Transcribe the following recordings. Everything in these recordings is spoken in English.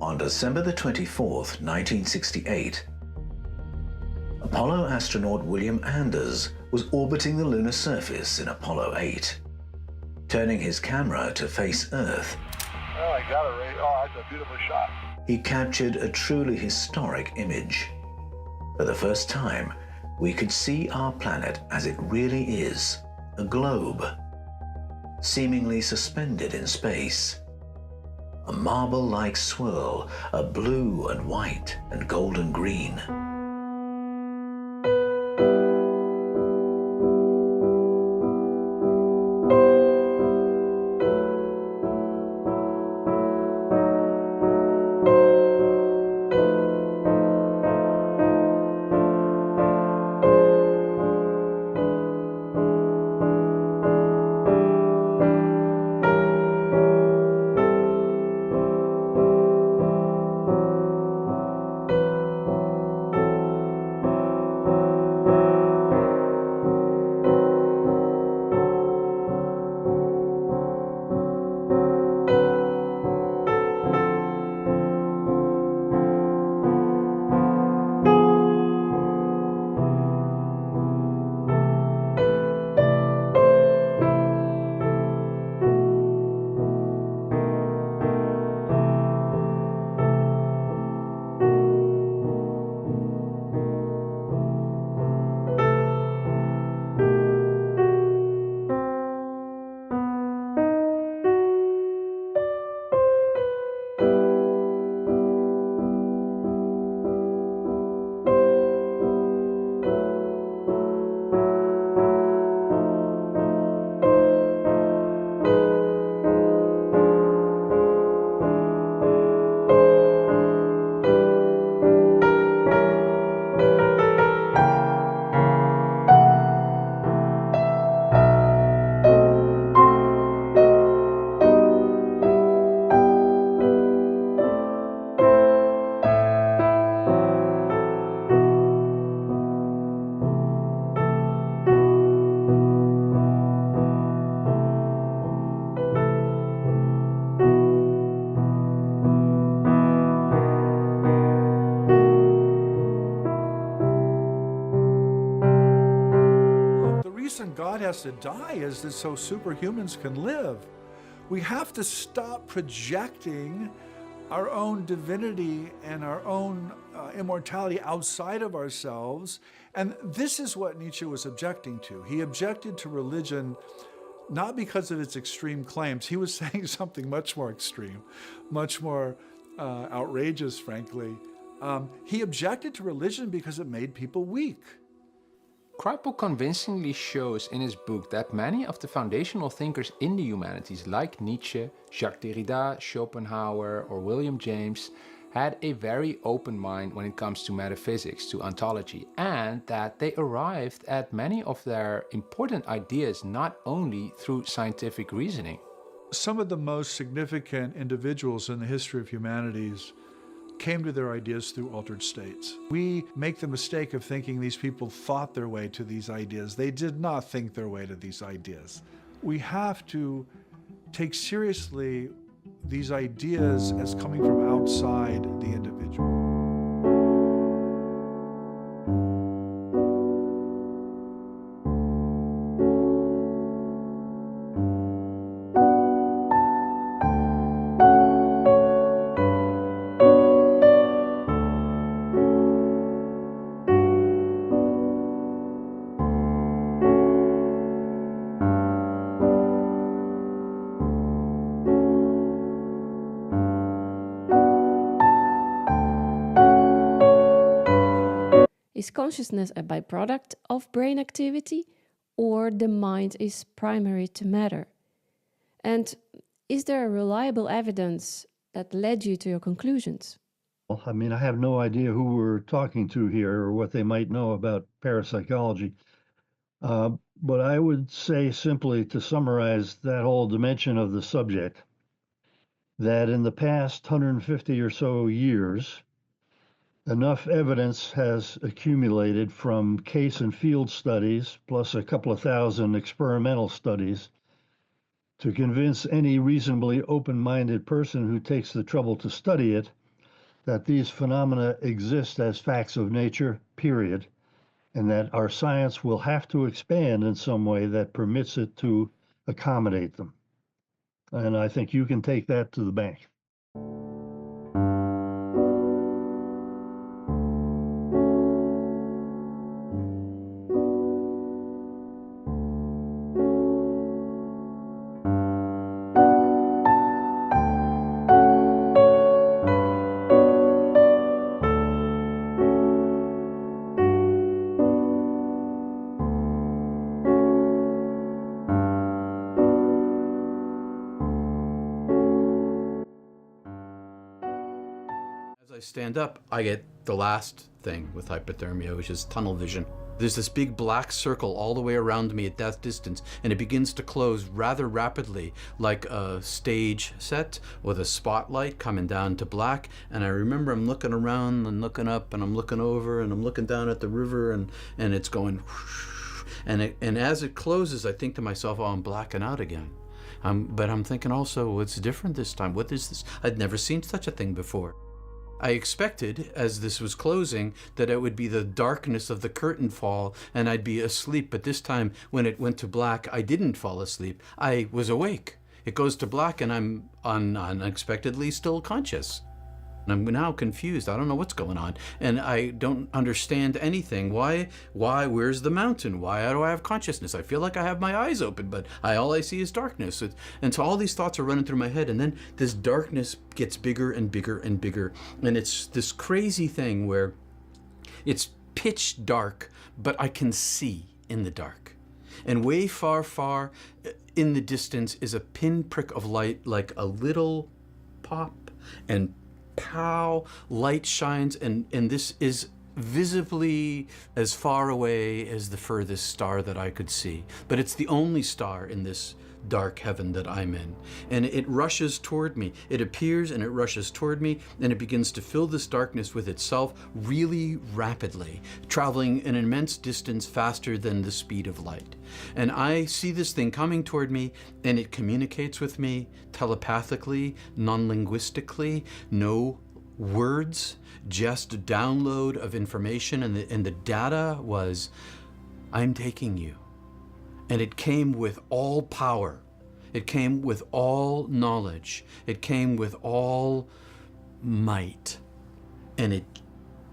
On December the 24th, 1968, Apollo astronaut William Anders was orbiting the lunar surface in Apollo 8. Turning his camera to face Earth, oh, I got it right. Oh, that's a beautiful shot. he captured a truly historic image. For the first time, we could see our planet as it really is, a globe, seemingly suspended in space. A marble-like swirl of blue and white and golden green. God has to die is that so superhumans can live. We have to stop projecting our own divinity and our own immortality outside of ourselves. And this is what Nietzsche was objecting to. He objected to religion not because of its extreme claims. He was saying something much more extreme, much more outrageous, frankly. He objected to religion because it made people weak. Kripal convincingly shows in his book that many of the foundational thinkers in the humanities, like Nietzsche, Jacques Derrida, Schopenhauer, or William James, had a very open mind when it comes to metaphysics, to ontology, and that they arrived at many of their important ideas not only through scientific reasoning. Some of the most significant individuals in the history of humanities came to their ideas through altered states. We make the mistake of thinking these people thought their way to these ideas. They did not think their way to these ideas. We have to take seriously these ideas as coming from outside the individual. Is consciousness a byproduct of brain activity, or the mind is primary to matter? And is there reliable evidence that led you to your conclusions? Well, I mean, I have no idea who we're talking to here or what they might know about parapsychology. But I would say simply to summarize that whole dimension of the subject, that in the past 150 or so years, enough evidence has accumulated from case and field studies, plus a couple of thousand experimental studies, to convince any reasonably open-minded person who takes the trouble to study it that these phenomena exist as facts of nature, period, and that our science will have to expand in some way that permits it to accommodate them. And I think you can take that to the bank. As I stand up, I get the last thing with hypothermia, which is tunnel vision. There's this big black circle all the way around me at that distance, and it begins to close rather rapidly, like a stage set with a spotlight coming down to black. And I remember I'm looking around and looking up, and I'm looking over, and I'm looking down at the river, and it's going whoosh. And as it closes, I think to myself, oh, I'm blacking out again. But I'm thinking also, what's different this time? What is this? I'd never seen such a thing before. I expected, as this was closing, that it would be the darkness of the curtain fall and I'd be asleep. But this time, when it went to black, I didn't fall asleep. I was awake. It goes to black and I'm unexpectedly still conscious. And I'm now confused. I don't know what's going on. And I don't understand anything. Why? Where's the mountain? Why do I have consciousness? I feel like I have my eyes open, but all I see is darkness. And so all these thoughts are running through my head. And then this darkness gets bigger and bigger and bigger. And it's this crazy thing where it's pitch dark, but I can see in the dark. And way far, far in the distance is a pinprick of light, like a little pop, and pow, light shines, and this is visibly as far away as the furthest star that I could see. But it's the only star in this dark heaven that I'm in. And it rushes toward me. It appears and it rushes toward me, and it begins to fill this darkness with itself really rapidly, traveling an immense distance faster than the speed of light. And I see this thing coming toward me, and it communicates with me telepathically, non-linguistically, no words, just a download of information. And the data was, I'm taking you. And it came with all power. It came with all knowledge. It came with all might. And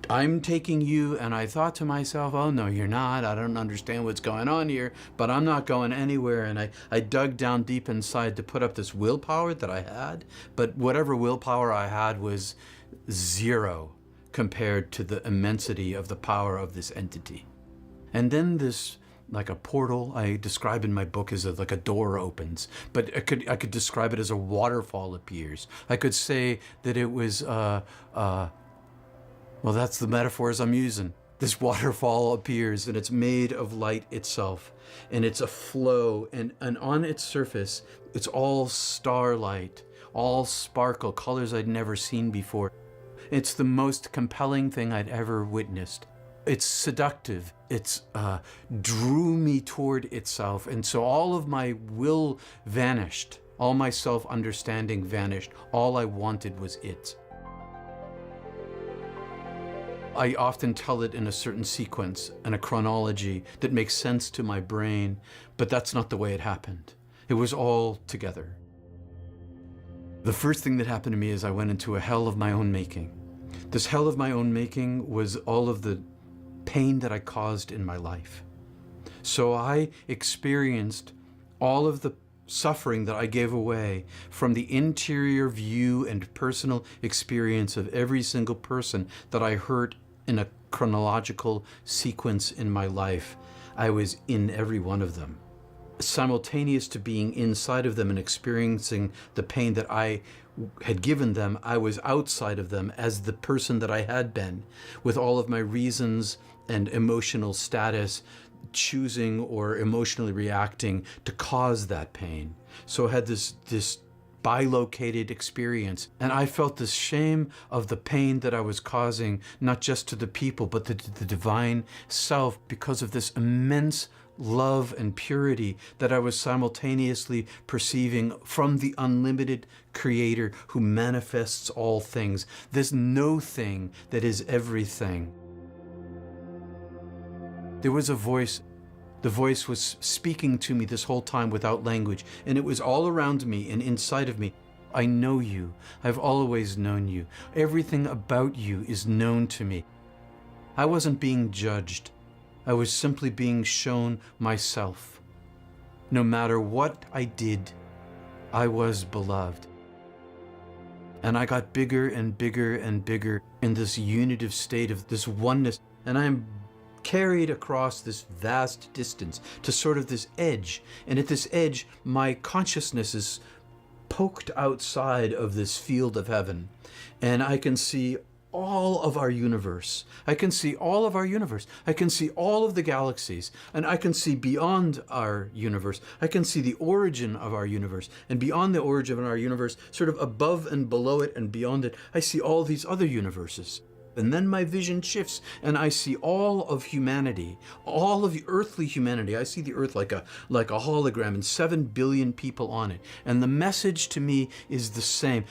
I'm taking you, and I thought to myself, oh no, you're not. I don't understand what's going on here, but I'm not going anywhere. And I dug down deep inside to put up this willpower that I had, but whatever willpower I had was zero compared to the immensity of the power of this entity. And then this, like a portal, I describe in my book as like a door opens, but I could describe it as a waterfall appears. I could say that it was, well, that's the metaphors I'm using. This waterfall appears, and it's made of light itself, and it's a flow, and on its surface, it's all starlight, all sparkle, colors I'd never seen before. It's the most compelling thing I'd ever witnessed. It's seductive. It's drew me toward itself. And so all of my will vanished. All my self-understanding vanished. All I wanted was it. I often tell it in a certain sequence and a chronology that makes sense to my brain, but that's not the way it happened. It was all together. The first thing that happened to me is I went into a hell of my own making. This hell of my own making was all of the pain that I caused in my life. So I experienced all of the suffering that I gave away from the interior view and personal experience of every single person that I hurt in a chronological sequence in my life. I was in every one of them. Simultaneous to being inside of them and experiencing the pain that I had given them, I was outside of them as the person that I had been, with all of my reasons and emotional status, choosing or emotionally reacting to cause that pain. So I had this bilocated experience, and I felt the shame of the pain that I was causing, not just to the people, but to the divine self, because of this immense love and purity that I was simultaneously perceiving from the unlimited Creator who manifests all things, this no thing that is everything. There was a voice. The voice was speaking to me this whole time without language, and it was all around me and inside of me. I know you. I've always known you. Everything about you is known to me. I wasn't being judged. I was simply being shown myself. No matter what I did, I was beloved. And I got bigger and bigger and bigger in this unitive state of this oneness, and I am carried across this vast distance to sort of this edge. And at this edge, my consciousness is poked outside of this field of heaven. And I can see all of our universe. I can see all of our universe. I can see all of the galaxies. And I can see beyond our universe. I can see the origin of our universe. And beyond the origin of our universe, sort of above and below it and beyond it, I see all these other universes. And then my vision shifts and I see all of humanity, all of the earthly humanity. I see the earth like a hologram and 7 billion people on it. And the message to me is the same.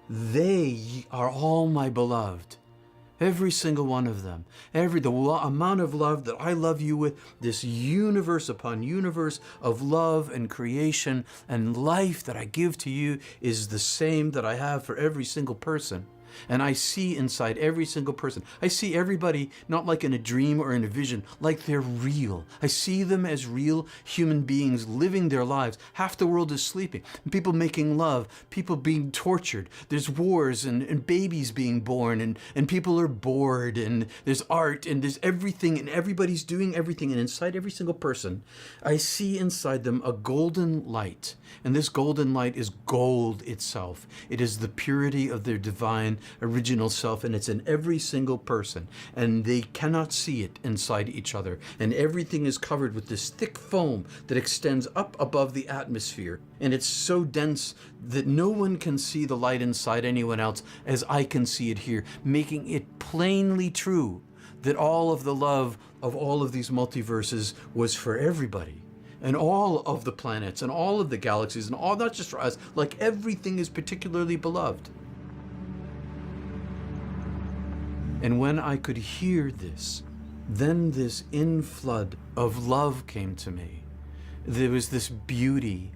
They are all my beloved. Every single one of them. The amount of love that I love you with, this universe upon universe of love and creation and life that I give to you is the same that I have for every single person. And I see inside every single person. I see everybody not like in a dream or in a vision, like they're real. I see them as real human beings living their lives. Half the world is sleeping. People making love, people being tortured. There's wars and babies being born and people are bored and there's art and there's everything and everybody's doing everything. And inside every single person, I see inside them a golden light. And this golden light is gold itself. It is the purity of their divine original self, and it's in every single person, and they cannot see it inside each other, and everything is covered with this thick foam that extends up above the atmosphere, and it's so dense that no one can see the light inside anyone else as I can see it here, making it plainly true that all of the love of all of these multiverses was for everybody. And all of the planets and all of the galaxies and all, not just for us, like everything is particularly beloved. And when I could hear this, then this inflood of love came to me. There was this beauty,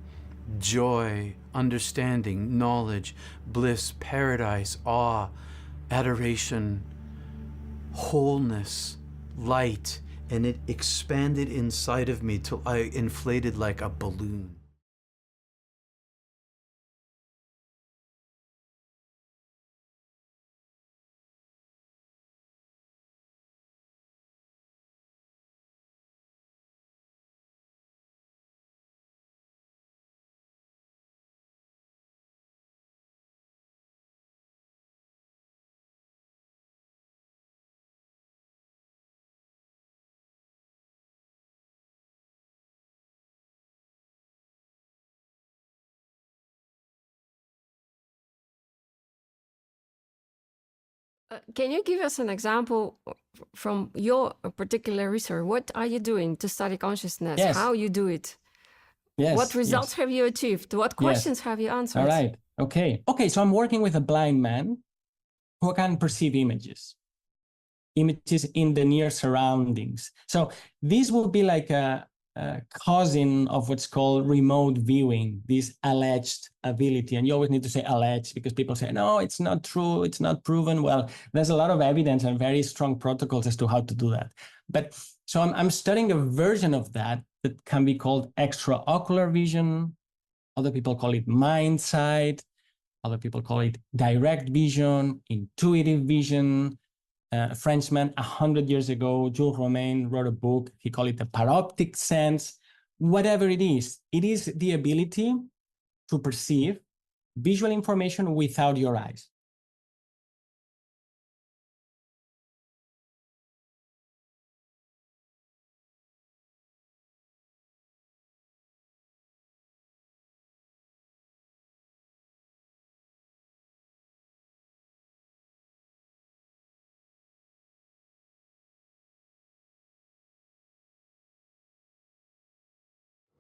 joy, understanding, knowledge, bliss, paradise, awe, adoration, wholeness, light, and it expanded inside of me till I inflated like a balloon. Can you give us an example from your particular research? What are you doing to study consciousness? Yes. How you do it? Yes. What results have you achieved? What questions have you answered? All right. Okay. So I'm working with a blind man who can perceive images in the near surroundings. So this would be like a cousin of what's called remote viewing, this alleged ability. And you always need to say alleged because people say, no, it's not true, it's not proven. Well, there's a lot of evidence and very strong protocols as to how to do that. But so I'm studying a version of that can be called extraocular vision. Other people call it mind sight. Other people call it direct vision, intuitive vision. A Frenchman 100 years ago, Jules Romain, wrote a book. He called it the paroptic sense. Whatever it is the ability to perceive visual information without your eyes.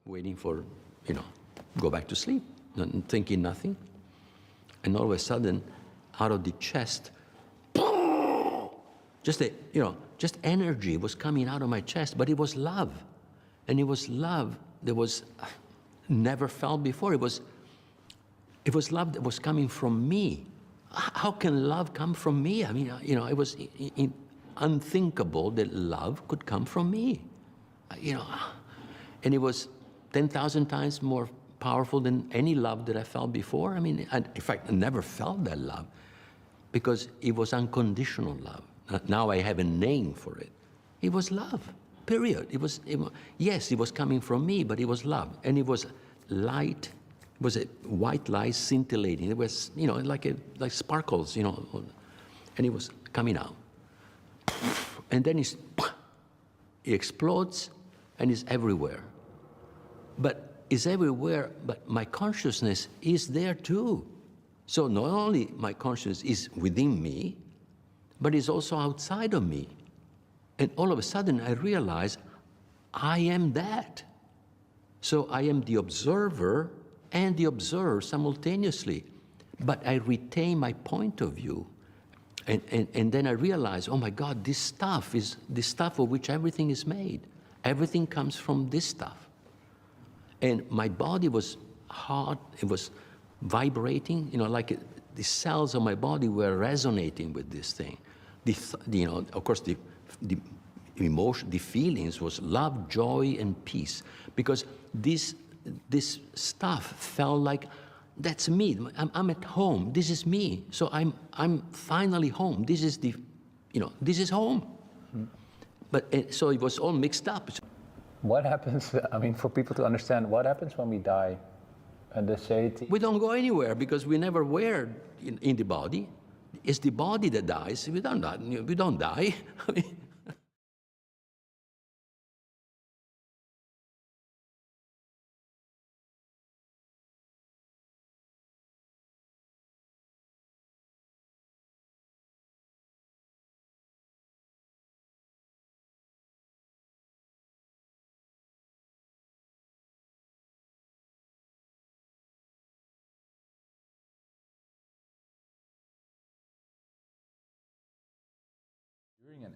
waiting for, go back to sleep, thinking nothing. And all of a sudden, out of the chest, just energy was coming out of my chest, but it was love. And it was love that was never felt before. It was love that was coming from me. How can love come from me? I mean, it was unthinkable that love could come from me. And it was 10,000 times more powerful than any love that I felt before. I mean, in fact, I never felt that love because it was unconditional love. Now I have a name for it. It was love, period. Yes, it was coming from me, but it was love. And it was light. It was a white light scintillating. It was, like sparkles, and it was coming out. And then it explodes and it's everywhere. But it's everywhere, but my consciousness is there too. So not only my consciousness is within me, but it's also outside of me. And all of a sudden I realize I am that. So I am the observer and the observer simultaneously, but I retain my point of view. And then I realize, oh my God, this stuff is the stuff of which everything is made. Everything comes from this stuff. And my body was hot, it was vibrating, like the cells of my body were resonating with this thing. Of course, the emotion, the feelings was love, joy, and peace. Because this stuff felt like, that's me. I'm at home. This is me. So I'm finally home. This is this is home. But so it was all mixed up. What happens, for people to understand, what happens when we die? And they say we don't go anywhere because we never were in the body. It's the body that dies. We don't die.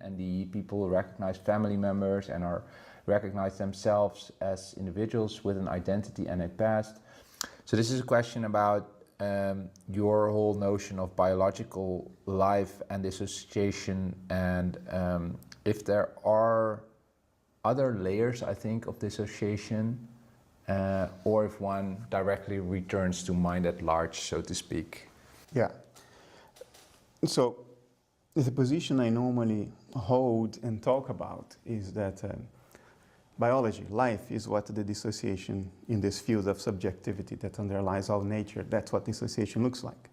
And the people recognize family members and recognize themselves as individuals with an identity and a past. So this is a question about your whole notion of biological life and dissociation, and if there are other layers, I think, of dissociation, or if one directly returns to mind at large, so to speak. Yeah. So the position I normally hold and talk about is that biology, life, is what the dissociation in this field of subjectivity that underlies all nature, that's what dissociation looks like.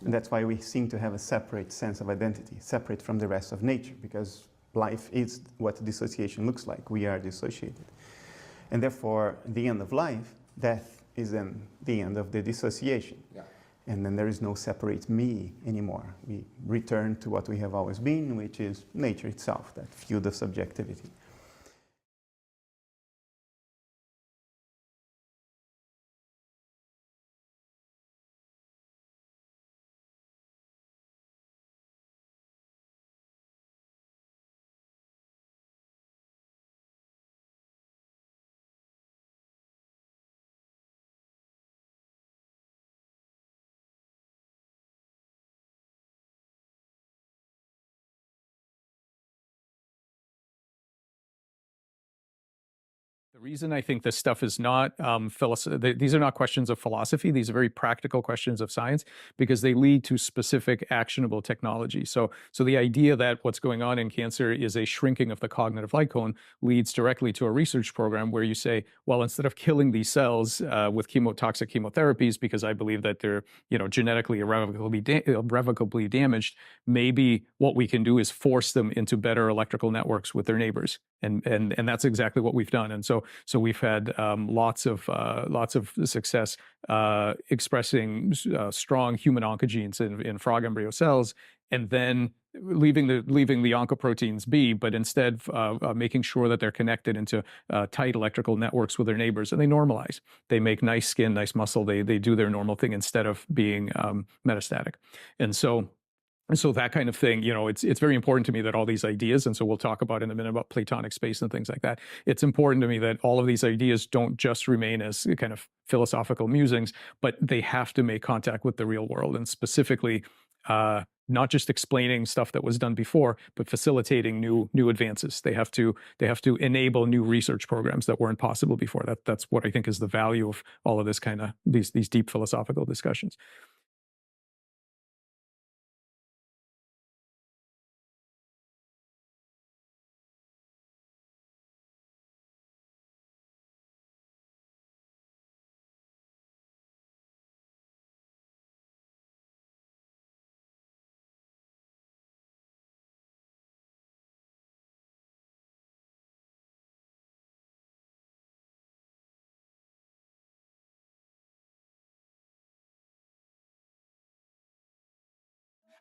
And that's why we seem to have a separate sense of identity, separate from the rest of nature, because life is what dissociation looks like. We are dissociated. And therefore, the end of life, death, is then the end of the dissociation. Yeah. And then there is no separate me anymore. We return to what we have always been, which is nature itself, that field of subjectivity. The reason I think this stuff is not these are not questions of philosophy. These are very practical questions of science because they lead to specific actionable technology. So the idea that what's going on in cancer is a shrinking of the cognitive light cone leads directly to a research program where you say, well, instead of killing these cells with toxic chemotherapies, because I believe that they're genetically irrevocably damaged, maybe what we can do is force them into better electrical networks with their neighbors, and that's exactly what we've done. And so we've had lots of success expressing strong human oncogenes in frog embryo cells and then leaving the oncoproteins be, but instead making sure that they're connected into tight electrical networks with their neighbors, and they normalize. They make nice skin, nice muscle. They do their normal thing instead of being metastatic. And so that kind of thing, it's very important to me that all these ideas, and so we'll talk about in a minute about Platonic space and things like that. It's important to me that all of these ideas don't just remain as kind of philosophical musings, but they have to make contact with the real world, and specifically not just explaining stuff that was done before, but facilitating new advances. They have to enable new research programs that weren't possible before. That's what I think is the value of all of this kind of these deep philosophical discussions.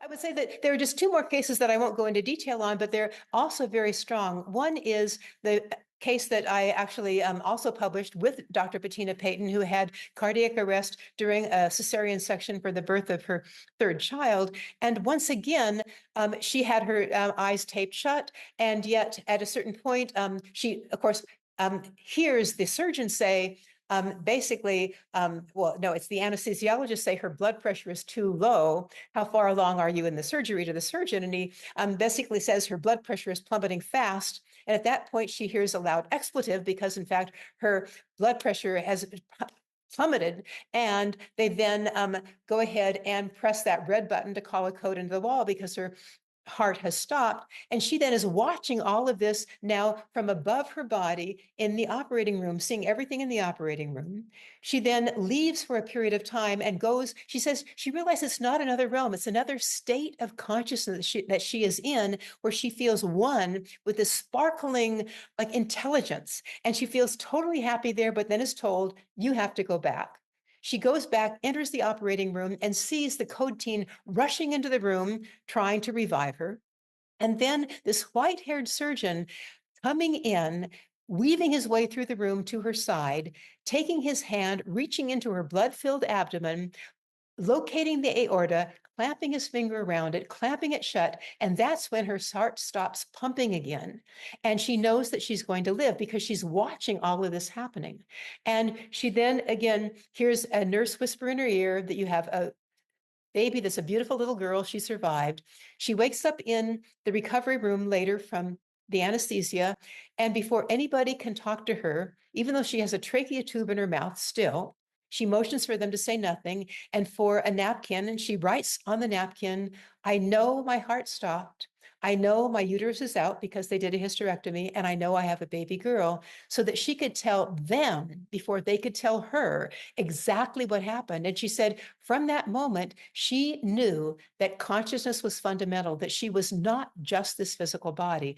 I would say that there are just two more cases that I won't go into detail on, but they're also very strong. One is the case that I actually also published with Dr. Bettina Payton, who had cardiac arrest during a cesarean section for the birth of her third child. And once again, she had her eyes taped shut. And yet at a certain point, she, of course, hears the surgeon say, basically, well, no, it's the anesthesiologist say her blood pressure is too low. How far along are you in the surgery to the surgeon? And he basically says her blood pressure is plummeting fast. And at that point, she hears a loud expletive because, in fact, her blood pressure has plummeted. And they then go ahead and press that red button to call a code into the wall because her heart has stopped. And she then is watching all of this now from above her body in the operating room, seeing everything in the operating room. She then leaves for a period of time and goes, she says, she realizes it's not another realm. It's another state of consciousness that she is in, where she feels one with this sparkling like intelligence. And she feels totally happy there, but then is told, you have to go back. She goes back, enters the operating room, and sees the code team rushing into the room, trying to revive her. And then this white-haired surgeon coming in, weaving his way through the room to her side, taking his hand, reaching into her blood-filled abdomen, locating the aorta, clamping his finger around it, clamping it shut, and that's when her heart stops pumping again. And she knows that she's going to live because she's watching all of this happening. And she then again hears a nurse whisper in her ear that you have a baby that's a beautiful little girl, she survived. She wakes up in the recovery room later from the anesthesia, and before anybody can talk to her, even though she has a trachea tube in her mouth still, she motions for them to say nothing and for a napkin, and she writes on the napkin, I know my heart stopped. I know my uterus is out because they did a hysterectomy, and I know I have a baby girl, so that she could tell them before they could tell her exactly what happened. And she said from that moment, she knew that consciousness was fundamental, that she was not just this physical body.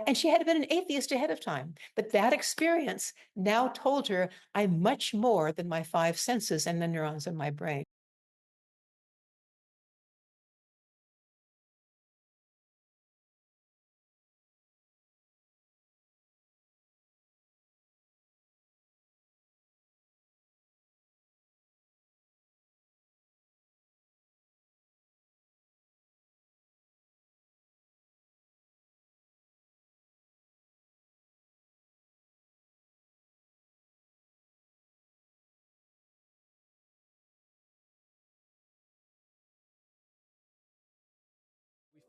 And she had been an atheist ahead of time, but that experience now told her, I'm much more than my five senses and the neurons in my brain.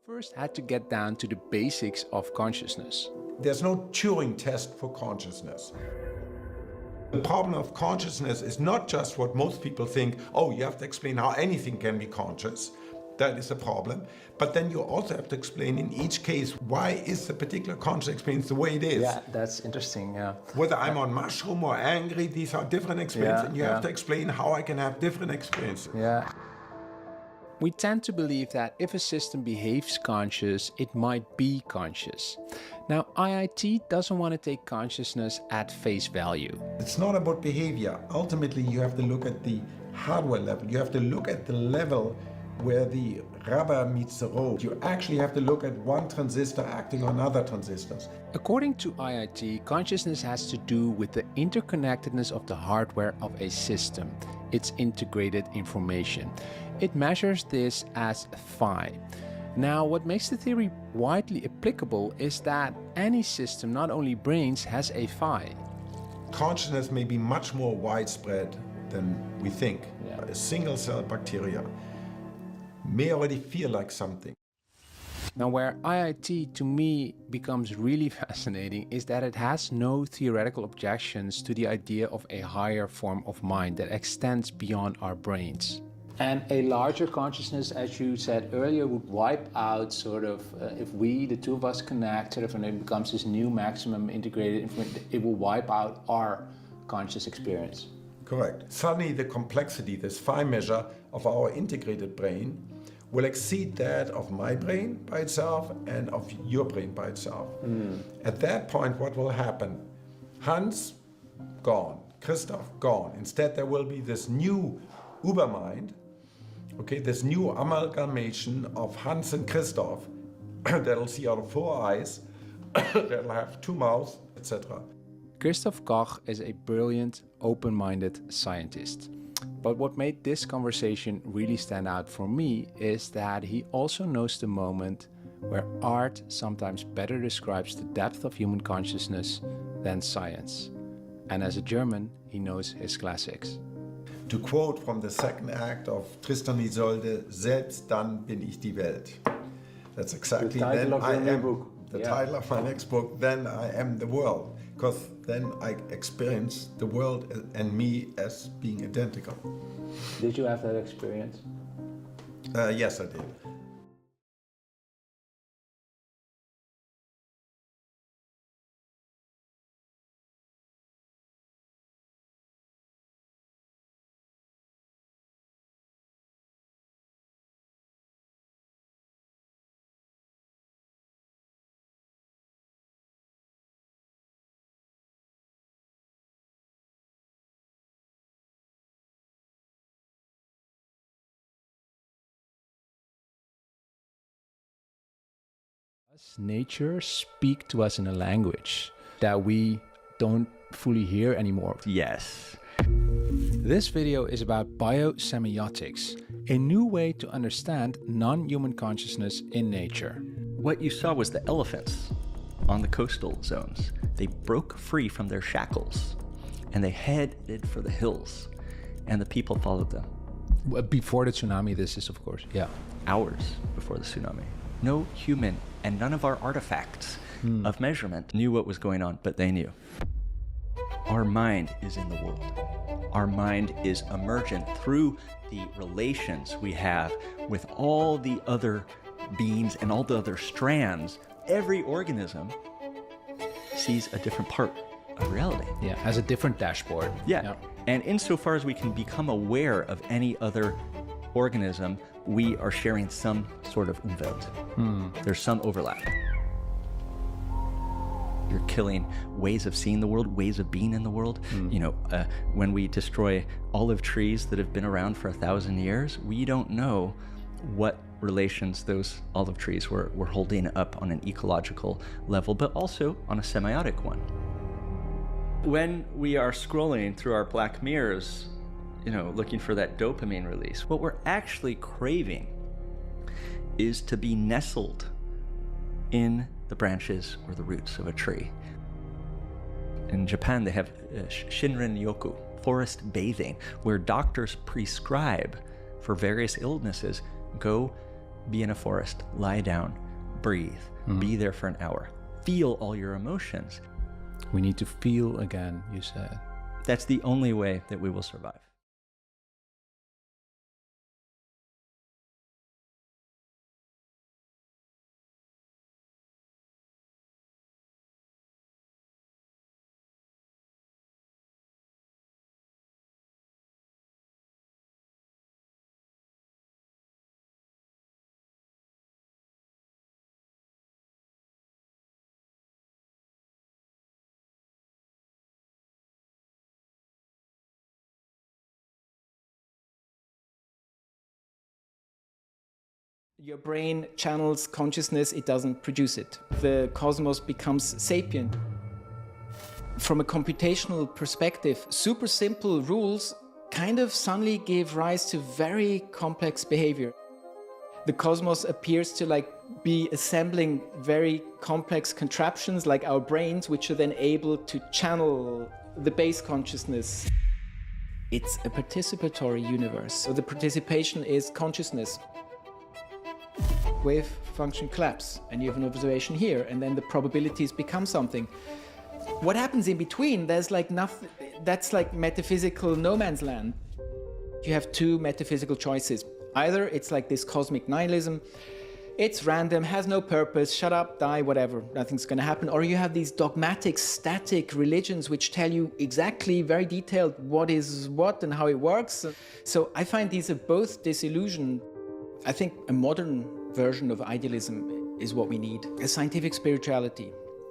First had to get down to the basics of consciousness. There's no Turing test for consciousness. The problem of consciousness is not just what most people think, oh, you have to explain how anything can be conscious. That is a problem. But then you also have to explain in each case, why is the particular conscious experience the way it is? Yeah, that's interesting, yeah. Whether I'm on mushroom or angry, these are different experiences, Yeah, and you have to explain how I can have different experiences. Yeah. We tend to believe that if a system behaves conscious, it might be conscious. Now, IIT doesn't want to take consciousness at face value. It's not about behavior. Ultimately, you have to look at the hardware level. You have to look at the level where the rubber meets the road. You actually have to look at one transistor acting on other transistors. According to IIT, consciousness has to do with the interconnectedness of the hardware of a system, its integrated information. It measures this as phi. Now, what makes the theory widely applicable is that any system, not only brains, has a phi. Consciousness may be much more widespread than we think. Yeah. A single cell bacteria may already feel like something. Now, where IIT to me becomes really fascinating is that it has no theoretical objections to the idea of a higher form of mind that extends beyond our brains. And a larger consciousness, as you said earlier, would wipe out sort of, if we, the two of us, connect, sort of, and it becomes this new maximum integrated information, it will wipe out our conscious experience. Correct. Suddenly the complexity, this phi measure of our integrated brain, will exceed that of my brain by itself and of your brain by itself. At that point, what will happen? Hans, gone. Christoph, gone. Instead, there will be this new Ubermind, okay, this new amalgamation of Hans and Christoph that'll see out of 4 eyes, that'll have 2 mouths, etc. Christoph Koch is a brilliant, open-minded scientist. But what made this conversation really stand out for me is that he also knows the moment where art sometimes better describes the depth of human consciousness than science. And as a German, he knows his classics. To quote from the second act of Tristan und Isolde, selbst dann bin ich die Welt. That's exactly the title then of I your new am book. the Yeah. title of my next book. Then I am the world, because then I experience the world and me as being identical. Did you have that experience? Yes, I did. Does nature speak to us in a language that we don't fully hear anymore? Yes. This video is about biosemiotics, a new way to understand non-human consciousness in nature. What you saw was the elephants on the coastal zones. They broke free from their shackles and they headed for the hills, and the people followed them. Before the tsunami, this is, of course, yeah. Hours before the tsunami. No human and none of our artifacts of measurement knew what was going on, but they knew. Our mind is in the world. Our mind is emergent through the relations we have with all the other beings and all the other strands. Every organism sees a different part of reality. Yeah, has a different dashboard. Yeah. And insofar as we can become aware of any other organism, we are sharing some sort of umwelt. There's some overlap. You're killing ways of seeing the world, ways of being in the world. You know, when we destroy olive trees that have been around for 1,000 years, we don't know what relations those olive trees were holding up on an ecological level, but also on a semiotic one. When we are scrolling through our black mirrors, you know, looking for that dopamine release, what we're actually craving is to be nestled in the branches or the roots of a tree. In Japan, they have Shinrin-yoku, forest bathing, where doctors prescribe for various illnesses, go be in a forest, lie down, breathe, be there for an hour, feel all your emotions. We need to feel again, you said. That's the only way that we will survive. Your brain channels consciousness, it doesn't produce it. The cosmos becomes sapient. From a computational perspective, super simple rules kind of suddenly give rise to very complex behavior. The cosmos appears to be assembling very complex contraptions like our brains, which are then able to channel the base consciousness. It's a participatory universe, so the participation is consciousness. Wave function collapse, and you have an observation here, and then the probabilities become something. What happens in between, there's nothing, that's like metaphysical no man's land. You have two metaphysical choices. Either it's like this cosmic nihilism, it's random, has no purpose, shut up, die, whatever, nothing's going to happen. Or you have these dogmatic, static religions which tell you exactly, very detailed, what is what and how it works. So I find these are both disillusion. I think a modern version of idealism is what we need, a scientific spirituality.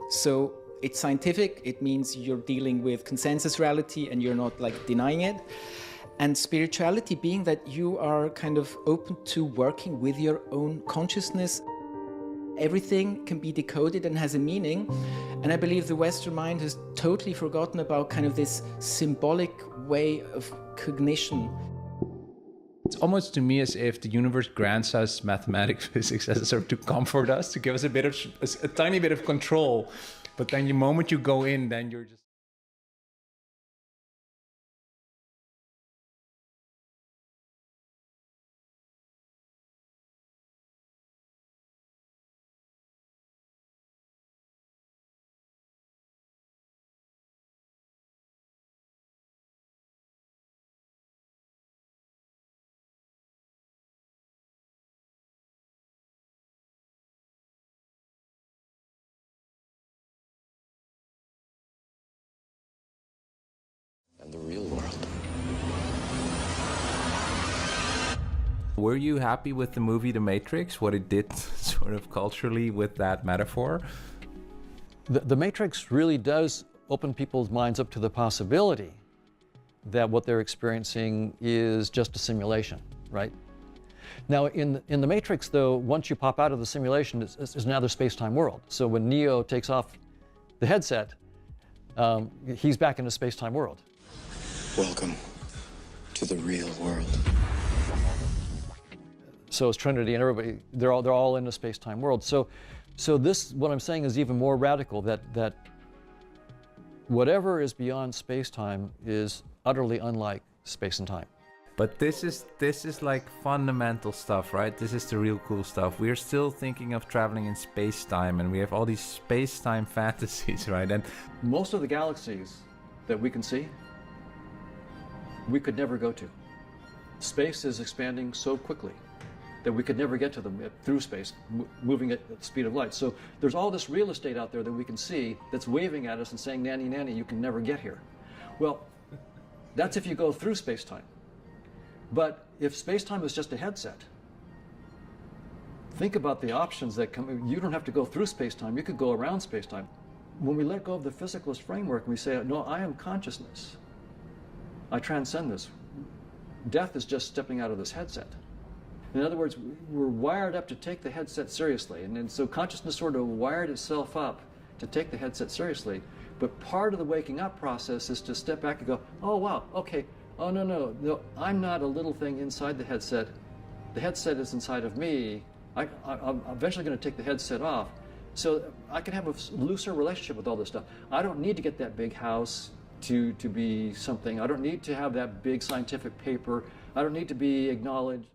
So it's scientific, it means you're dealing with consensus reality and you're not denying it. And spirituality being that you are kind of open to working with your own consciousness. Everything can be decoded and has a meaning. And I believe the Western mind has totally forgotten about kind of this symbolic way of cognition. It's almost to me as if the universe grants us mathematics, physics as a sort of to comfort us, to give us a tiny bit of control. But then the moment you go in, then you're just... And the real world. Were you happy with the movie The Matrix, what it did sort of culturally with that metaphor? The Matrix really does open people's minds up to the possibility that what they're experiencing is just a simulation, right? Now, in the Matrix, though, once you pop out of the simulation, it's another space-time world. So when Neo takes off the headset, he's back in a space-time world. Welcome to the real world. So is Trinity and everybody, they're all in a space-time world. So this, what I'm saying, is even more radical, that whatever is beyond space-time is utterly unlike space and time. But this is like fundamental stuff, right? This is the real cool stuff. We're still thinking of traveling in space-time, and we have all these space-time fantasies, right? And most of the galaxies that we can see, we could never go to. Space is expanding so quickly that we could never get to them through space, moving at the speed of light. So there's all this real estate out there that we can see that's waving at us and saying, nanny, nanny, you can never get here. Well, that's if you go through space-time. But if space-time is just a headset, think about the options that come. You don't have to go through space-time, you could go around space-time. When we let go of the physicalist framework and we say, no, I am consciousness, I transcend this. Death is just stepping out of this headset. In other words, we're wired up to take the headset seriously. And so consciousness sort of wired itself up to take the headset seriously. But part of the waking up process is to step back and go, oh, wow, okay. Oh, no, I'm not a little thing inside the headset. The headset is inside of me. I'm eventually going to take the headset off. So I can have a looser relationship with all this stuff. I don't need to get that big house to be something. I don't need to have that big scientific paper. I don't need to be acknowledged.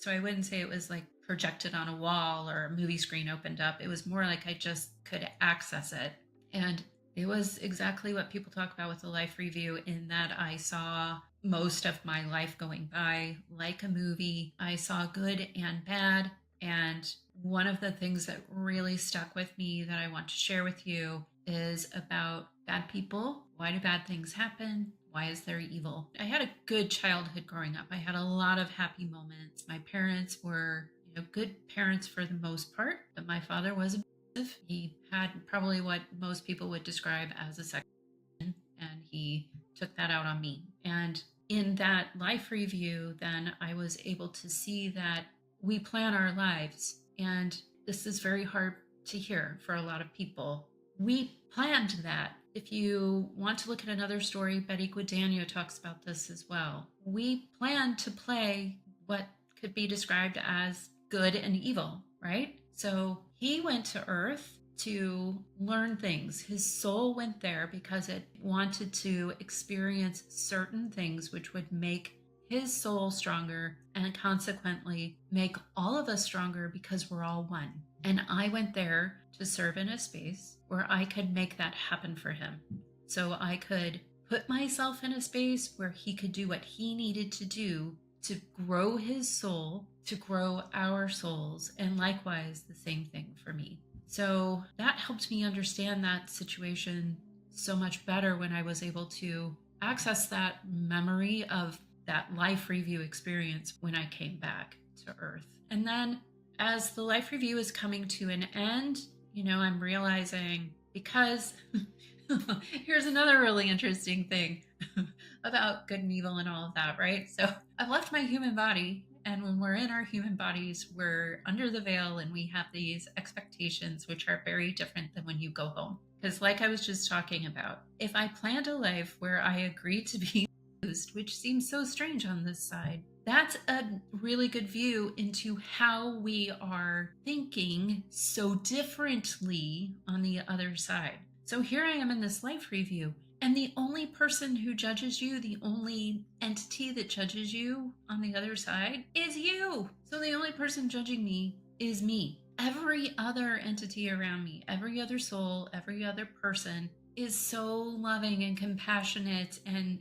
So I wouldn't say it was like projected on a wall or a movie screen opened up. It was more like I just could access it. And it was exactly what people talk about with the life review, in that I saw most of my life going by like a movie. I saw good and bad. And one of the things that really stuck with me that I want to share with you is about bad people. Why do bad things happen? Why is there evil? I had a good childhood growing up. I had a lot of happy moments. My parents were, good parents for the most part, but my father was abusive. He had probably what most people would describe as a sex addiction, and he took that out on me. And in that life review, then I was able to see that we plan our lives. And this is very hard to hear for a lot of people. We planned that. If you want to look at another story, Betty Guadagno talks about this as well. We planned to play what could be described as good and evil, right? So he went to Earth to learn things. His soul went there because it wanted to experience certain things which would make his soul stronger and consequently make all of us stronger, because we're all one. And I went there to serve in a space where I could make that happen for him. So I could put myself in a space where he could do what he needed to do to grow his soul, to grow our souls, and likewise the same thing for me. So that helped me understand that situation so much better when I was able to access that memory of that life review experience when I came back to Earth. And then as the life review is coming to an end, I'm realizing, because here's another really interesting thing about good and evil and all of that, right? So I've left my human body, and when we're in our human bodies, we're under the veil and we have these expectations which are very different than when you go home. Because like I was just talking about, if I planned a life where I agreed to be used, which seems so strange on this side, that's a really good view into how we are thinking so differently on the other side. So here I am in this life review, and the only person who judges you, the only entity that judges you on the other side is you. So the only person judging me is me. Every other entity around me, every other soul, every other person is so loving and compassionate and,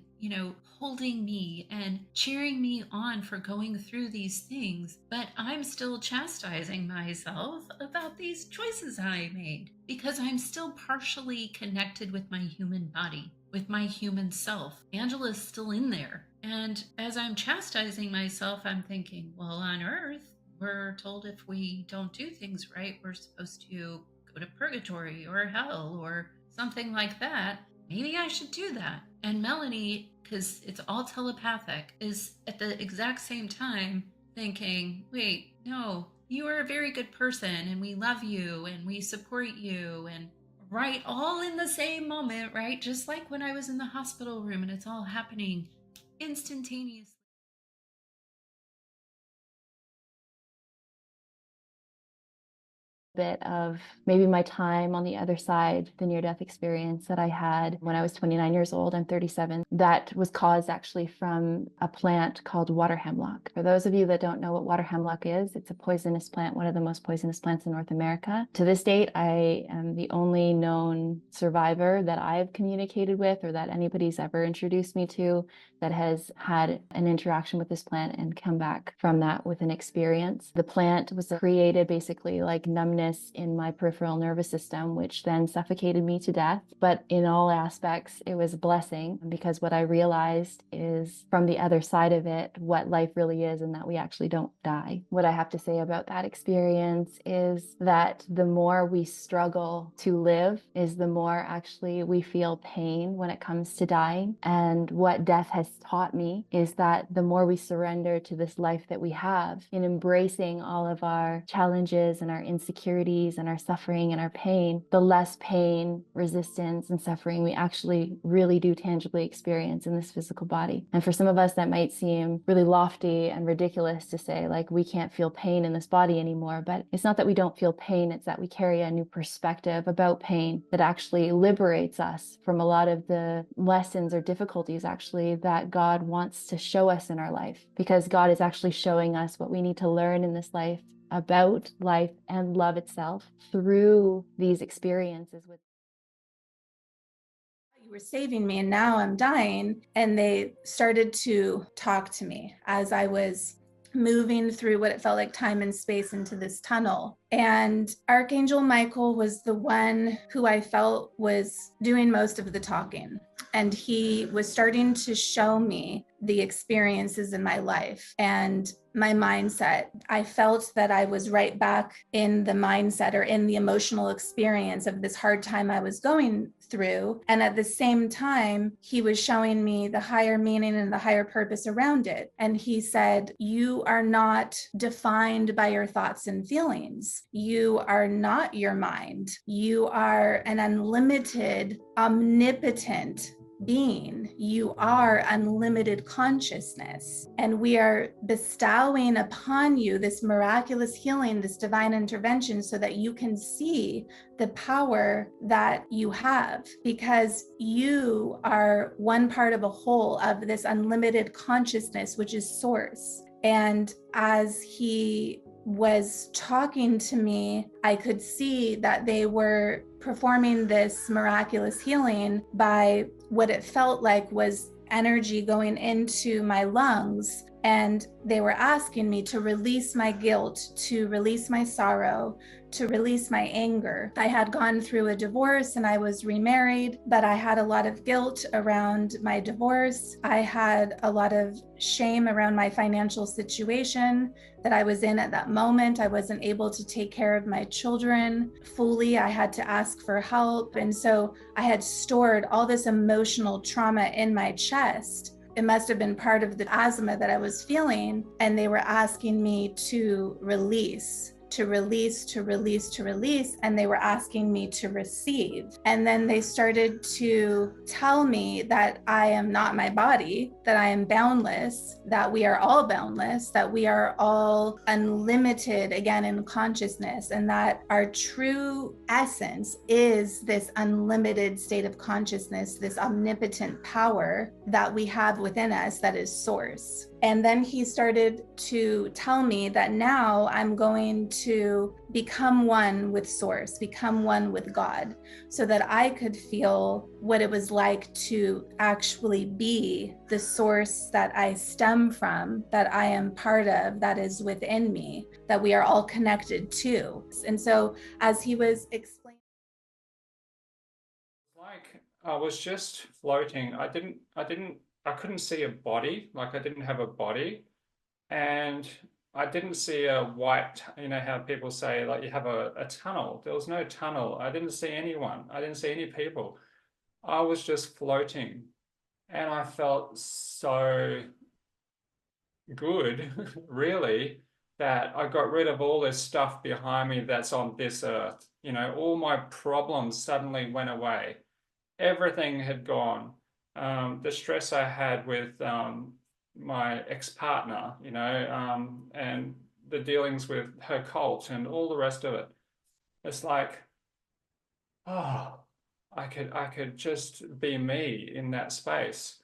holding me and cheering me on for going through these things. But I'm still chastising myself about these choices I made, because I'm still partially connected with my human body, with my human self. Angela's still in there. And as I'm chastising myself, I'm thinking, well, on Earth, we're told if we don't do things right, we're supposed to go to purgatory or hell or something like that. Maybe I should do that. And Melanie, because it's all telepathic, is at the exact same time thinking, wait, no, you are a very good person and we love you and we support you, and right, all in the same moment, right? Just like when I was in the hospital room and it's all happening instantaneously. Bit of maybe my time on the other side, the near-death experience that I had when I was 29 years old. I'm 37. That was caused actually from a plant called water hemlock. For those of you that don't know what water hemlock is, it's a poisonous plant, one of the most poisonous plants in North America. To this date, I am the only known survivor that I've communicated with or that anybody's ever introduced me to that has had an interaction with this plant and come back from that with an experience. The plant was created basically like numbness in my peripheral nervous system, which then suffocated me to death. But in all aspects, it was a blessing, because what I realized is from the other side of it, what life really is, and that we actually don't die. What I have to say about that experience is that the more we struggle to live is the more actually we feel pain when it comes to dying. And what death has taught me is that the more we surrender to this life that we have in embracing all of our challenges and our insecurities insecurities and our suffering and our pain, the less pain, resistance, and suffering we actually really do tangibly experience in this physical body. And for some of us, that might seem really lofty and ridiculous to say, like, we can't feel pain in this body anymore. But it's not that we don't feel pain, it's that we carry a new perspective about pain that actually liberates us from a lot of the lessons or difficulties actually that God wants to show us in our life, because God is actually showing us what we need to learn in this life about life and love itself through these experiences with. You were saving me and now I'm dying. And they started to talk to me as I was moving through what it felt like time and space into this tunnel. And Archangel Michael was the one who I felt was doing most of the talking. And he was starting to show me the experiences in my life and my mindset. I felt that I was right back in the mindset or in the emotional experience of this hard time I was going through. And at the same time, he was showing me the higher meaning and the higher purpose around it. And he said, you are not defined by your thoughts and feelings. You are not your mind. You are an unlimited, omnipotent being. You are unlimited consciousness, and we are bestowing upon you this miraculous healing, this divine intervention, so that you can see the power that you have, because you are one part of a whole of this unlimited consciousness, which is source. And as he was talking to me, I could see that they were performing this miraculous healing by what it felt like was energy going into my lungs. And they were asking me to release my guilt, to release my sorrow, to release my anger. I had gone through a divorce and I was remarried, but I had a lot of guilt around my divorce. I had a lot of shame around my financial situation that I was in at that moment. I wasn't able to take care of my children fully. I had to ask for help. And so I had stored all this emotional trauma in my chest. It must have been part of the asthma that I was feeling. And they were asking me to release. And they were asking me to receive. And then they started to tell me that I am not my body, that I am boundless, that we are all boundless, that we are all unlimited again in consciousness, and that our true essence is this unlimited state of consciousness, this omnipotent power that we have within us that is source. And then he started to tell me that now I'm going to become one with source, become one with God, so that I could feel what it was like to actually be the source that I stem from, that I am part of, that is within me, that we are all connected to. And so as he was explaining, Like I was just floating. I couldn't see a body, like I didn't have a body, and I didn't see a white, you know how people say like you have a tunnel. There was no tunnel. I didn't see anyone. I didn't see any people. I was just floating, and I felt so good, really, that I got rid of all this stuff behind me that's on this earth. You know, all my problems suddenly went away. Everything had gone. The stress I had with my ex-partner, you know, and the dealings with her cult and all the rest of it. It's like, oh, I could just be me in that space.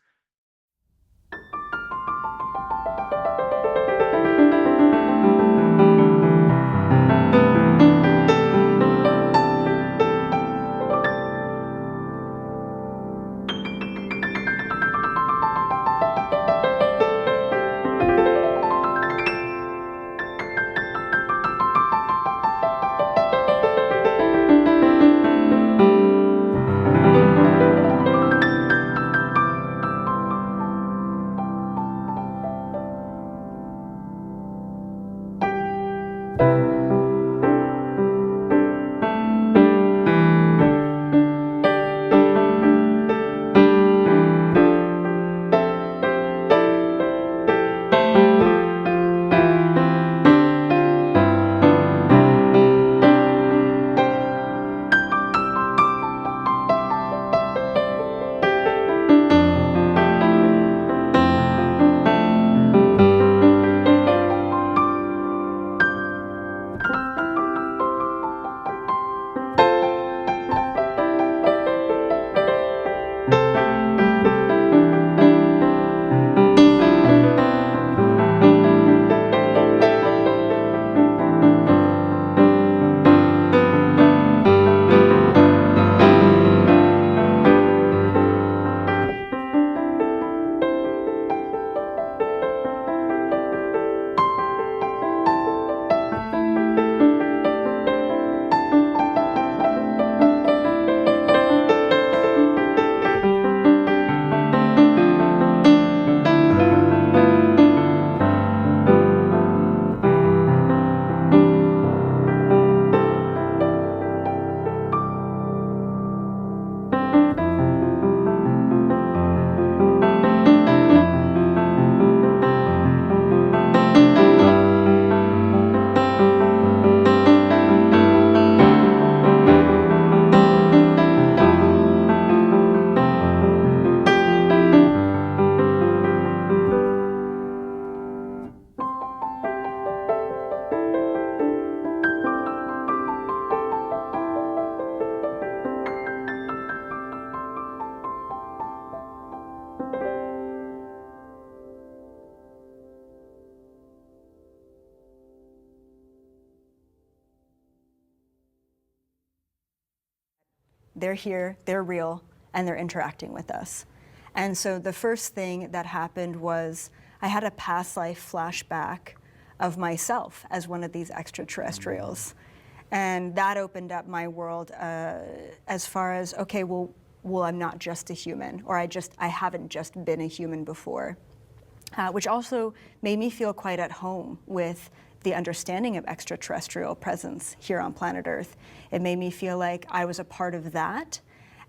they're here, they're real, and they're interacting with us. And so the first thing that happened was I had a past life flashback of myself as one of these extraterrestrials. And that opened up my world as far as, okay, well, I'm not just a human, or I haven't just been a human before, which also made me feel quite at home with the understanding of extraterrestrial presence here on planet Earth. It made me feel like I was a part of that,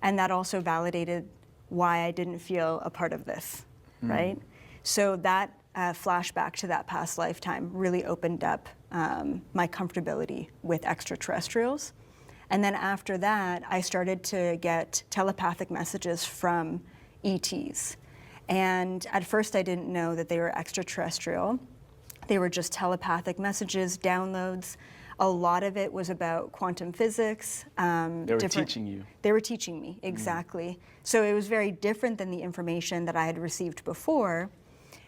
and that also validated why I didn't feel a part of this, right? So that flashback to that past lifetime really opened up my comfortability with extraterrestrials. And then after that, I started to get telepathic messages from ETs. And at first I didn't know that they were extraterrestrial. They were just telepathic messages, downloads. A lot of it was about quantum physics. They were teaching you. They were teaching me, exactly. So it was very different than the information that I had received before.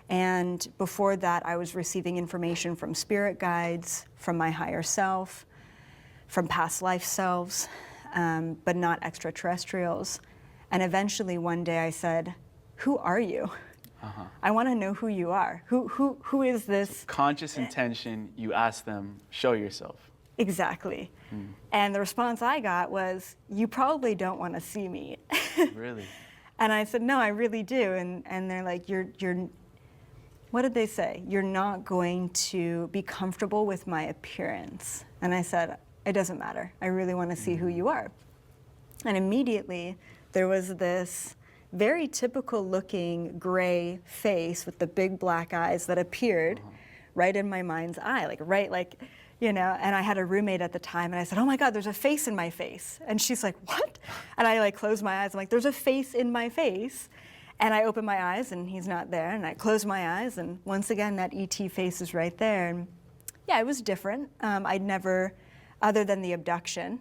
And before that, I was receiving information from spirit guides, from my higher self, from past life selves, but not extraterrestrials. And eventually one day I said, who are you? I want to know who you are. Who is this? Conscious intention, you ask them, show yourself. Exactly. And the response I got was, you probably don't want to see me. Really? And I said, no, I really do. And they're like, you're, what did they say? You're not going to be comfortable with my appearance. And I said, it doesn't matter. I really want to see who you are. And immediately there was this very typical looking gray face with the big black eyes that appeared right in my mind's eye, and I had a roommate at the time, and I said, oh my God, there's a face in my face. And she's like, what? And I closed my eyes, I'm like, there's a face in my face. And I open my eyes and he's not there, and I close my eyes, and once again, that ET face is right there. And yeah, it was different. I'd never, other than the abduction,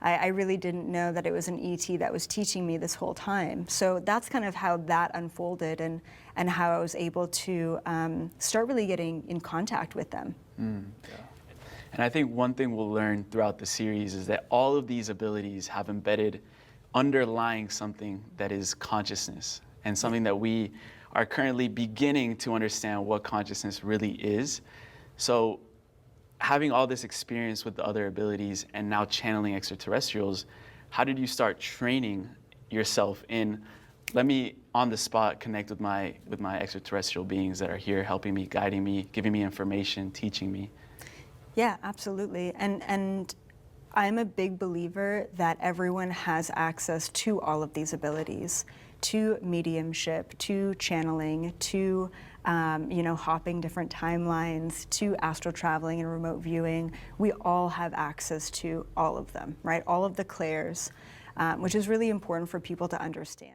I really didn't know that it was an ET that was teaching me this whole time. So that's kind of how that unfolded, and how I was able to start really getting in contact with them. And I think one thing we'll learn throughout the series is that all of these abilities have embedded underlying something that is consciousness, and something that we are currently beginning to understand what consciousness really is. So having all this experience with the other abilities and now channeling extraterrestrials, how did you start training yourself in, let me on the spot connect with my extraterrestrial beings that are here helping me, guiding me, giving me information, teaching me? Yeah, absolutely. And I'm a big believer that everyone has access to all of these abilities, to mediumship, to channeling, to hopping different timelines, to astral traveling and remote viewing. We all have access to all of them, right? All of the clairs, which is really important for people to understand.